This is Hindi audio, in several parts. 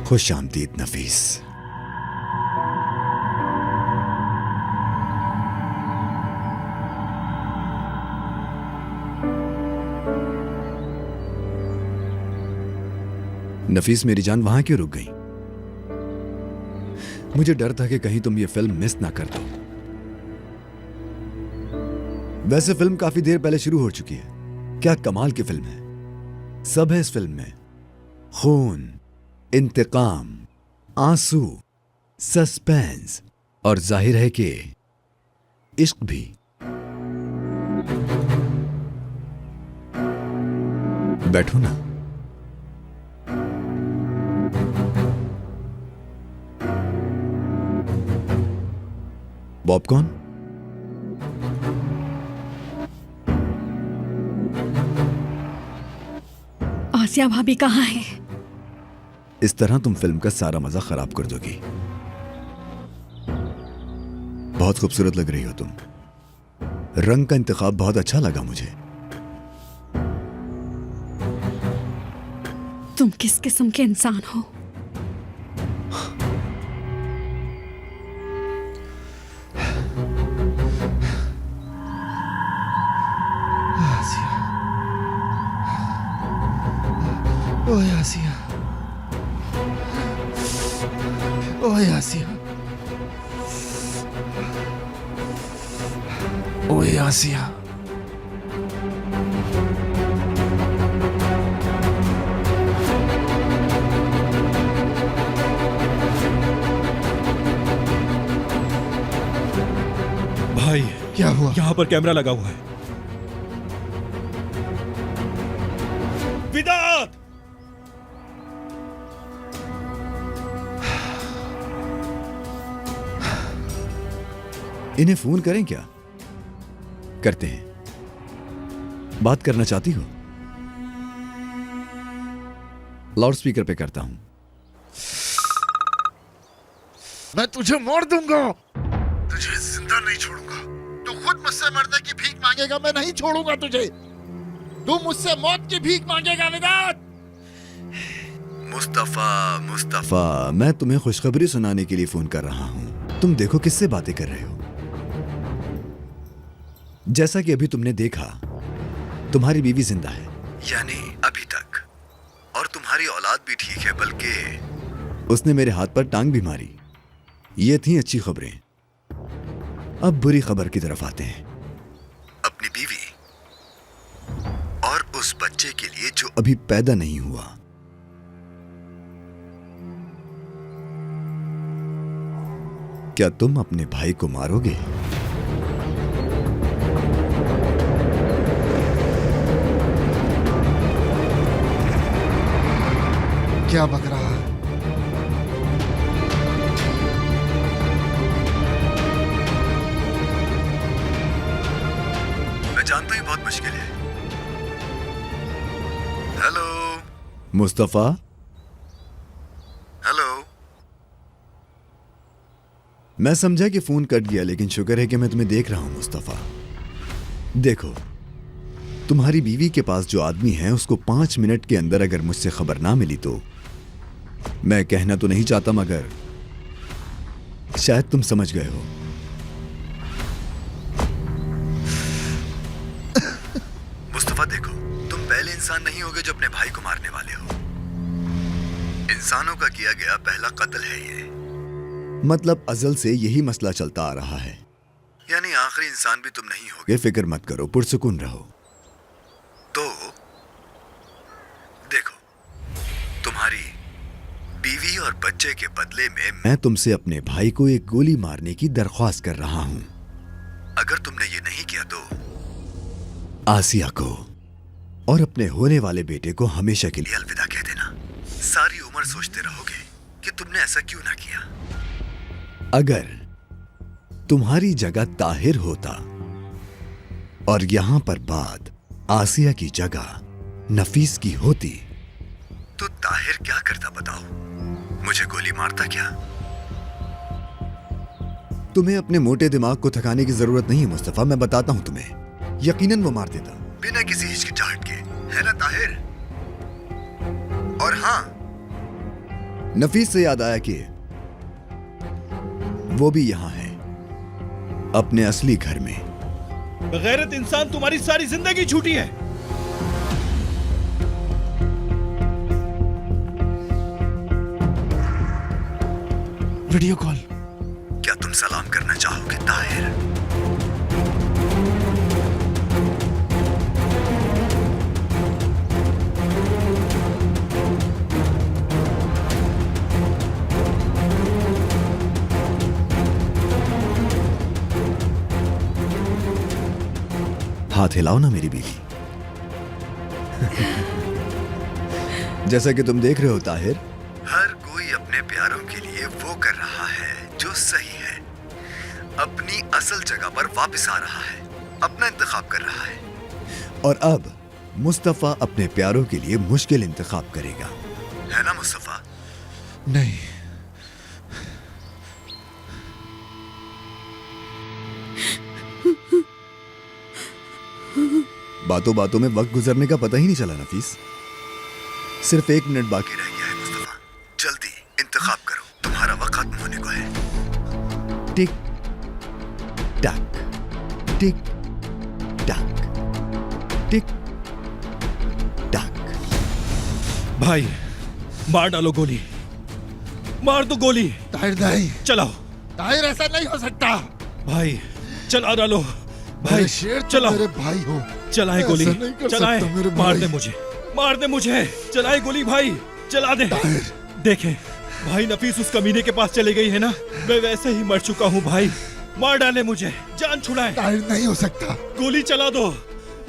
खुश आमदीद नफीस। नफीस मेरी जान, वहां क्यों रुक गई? मुझे डर था कि कहीं तुम ये फिल्म मिस ना कर दो। वैसे फिल्म काफी देर पहले शुरू हो चुकी है। क्या कमाल की फिल्म है। सब है इस फिल्म में, खून, इंतकाम, आंसू, सस्पेंस और जाहिर है कि इश्क भी। बैठो ना। पॉपकॉर्न? आसिया भाभी कहाँ है? इस तरह तुम फिल्म का सारा मजा खराब कर दोगी। बहुत खूबसूरत लग रही हो तुम। रंग का इंतखाब बहुत अच्छा लगा मुझे। तुम किस किस्म के इंसान हो? ओए आसिया, ओए आसिया, ओए आसिया। भाई, क्या हुआ? यहाँ पर कैमरा लगा हुआ है। विदात! इन्हें फोन करें क्या? करते हैं। बात करना चाहती हो? लाउड स्पीकर पे करता हूं। मैं तुझे मार दूंगा। तुझे जिंदा नहीं छोड़ूंगा। तू खुद मुझसे मरने की भीख मांगेगा, मैं नहीं छोड़ूंगा तुझे। तू मुझसे मौत की भीख मांगेगा विदात। मुस्तफा, मुस्तफा, मैं तुम्हें खुशखबरी सुनाने के लिए फोन कर रहा हूं। तुम देखो किससे बातें कर रहे हो। जैसा कि अभी तुमने देखा, तुम्हारी बीवी जिंदा है, यानी अभी तक, और तुम्हारी औलाद भी ठीक है, बल्कि उसने मेरे हाथ पर टांग भी मारी। ये थी अच्छी खबरें। अब बुरी खबर की तरफ आते हैं। अपनी बीवी और उस बच्चे के लिए जो अभी पैदा नहीं हुआ। क्या तुम अपने भाई को मारोगे? क्या बक रहा है? मैं जानता हूं बहुत मुश्किल है। हेलो मुस्तफा। हेलो। मैं समझा कि फोन कट गया, लेकिन शुक्र है कि मैं तुम्हें देख रहा हूं मुस्तफा। देखो, तुम्हारी बीवी के पास जो आदमी है, उसको 5 मिनट के अंदर अगर मुझसे खबर ना मिली तो, मैं कहना तो नहीं चाहता मगर शायद तुम समझ गए हो। मुस्तफा देखो, तुम पहले इंसान नहीं होगे जो अपने भाई को मारने वाले हो। इंसानों का किया गया पहला कत्ल है ये। मतलब अजल से यही मसला चलता आ रहा है, यानी आखिरी इंसान भी तुम नहीं होगे। फिक्र मत करो, पुरसुकून रहो। तो देखो, तुम्हारी बीवी और बच्चे के बदले में मैं तुमसे अपने भाई को एक गोली मारने की दरख्वास्त कर रहा हूं। अगर तुमने ये नहीं किया तो आसिया को और अपने होने वाले बेटे को हमेशा के लिए अलविदा कह देना। सारी उम्र सोचते रहोगे कि तुमने ऐसा क्यों ना किया। अगर तुम्हारी जगह ताहिर होता और यहां पर बात आसिया की जगह नफीस की होती, तो ताहिर क्या करता बताओ? मुझे गोली मारता क्या? तुम्हें अपने मोटे दिमाग को थकाने की जरूरत नहीं है मुस्तफा, मैं बताता हूं तुम्हें। यकीनन वो मार देता, बिना किसी हिचकिचाहट के, है ना ताहिर? और हां, नफीस से याद आया कि वो भी यहां है, अपने असली घर में। बगैरत इंसान, तुम्हारी सारी जिंदगी झूठी है। Video call. क्या तुम सलाम करना चाहोगे ताहिर? हाथ हिलाओ ना मेरी बीवी। जैसा कि तुम देख रहे हो ताहिर, हर कोई अपने प्यारों के लिए वो कर रहा है जो सही है, अपनी असल जगह पर वापस आ रहा है, अपना इंतखाब कर रहा है। और अब मुस्तफा अपने प्यारों के लिए मुश्किल इंतखाब करेगा, है ना मुस्तफा? नहीं, बातों बातों में वक्त गुजरने का पता ही नहीं चला नफीस। सिर्फ 1 मिनट बाकी रह गया है मुस्तफा, जल्दी इंतखाब करो, तुम्हारा वक्त खत्म होने को है। टिक टक, टिक टक, टिक टक। भाई मार डालो गोली, मार दो गोली। ताहिर नहीं, चलाओ ताहिर ऐसा नहीं हो सकता। भाई, चला डालो भाई, मेरे शेर तुम चलाओ। मेरे भाई हो। चलाए गोली, ऐसा नहीं कर चलाए, सकता मेरे मार भाई। दे मुझे, मार दे मुझे, चलाए गोली भाई, चला दे। ताहिर। देखे भाई, नफीस उस कमीने के पास चली गई है ना, मैं वैसे ही मर चुका हूँ भाई। मार डाले मुझे, जान छुड़ाए। ताहिर नहीं हो सकता। गोली चला दो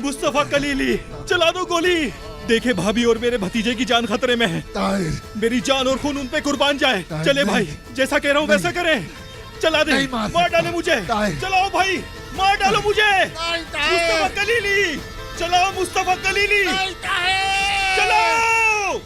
मुस्तफा कलीली, चला दो गोली। देखे भाभी और मेरे भतीजे की जान खतरे में है। ताहिर मेरी जान और खून उन पे कुर्बान जाए। ताहिर, चले नहीं। भाई, जैसा कह रहा हूँ वैसा करें। चला दे, नहीं मार मार सकता। डाले मुझे। ताहिर। चलाओ भाई, मार डालो मुझे। नहीं, ताहिर। मुस्तफा कलीली, चलाओ मुस्तफा कलीली, नहीं, ताहिर। चलाओ।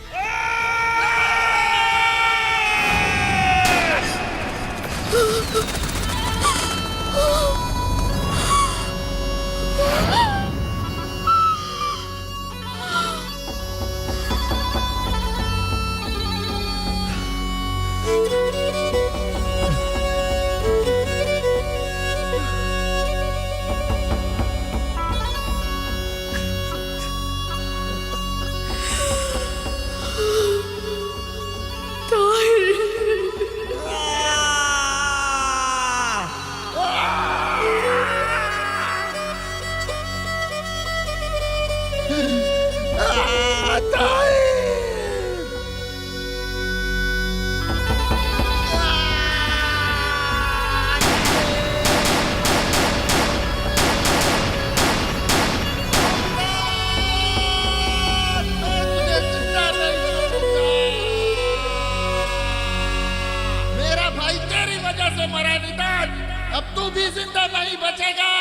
मेरा भाई तेरी वजह से मरा निदान, अब तू भी जिंदा नहीं बचेगा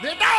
बेटा।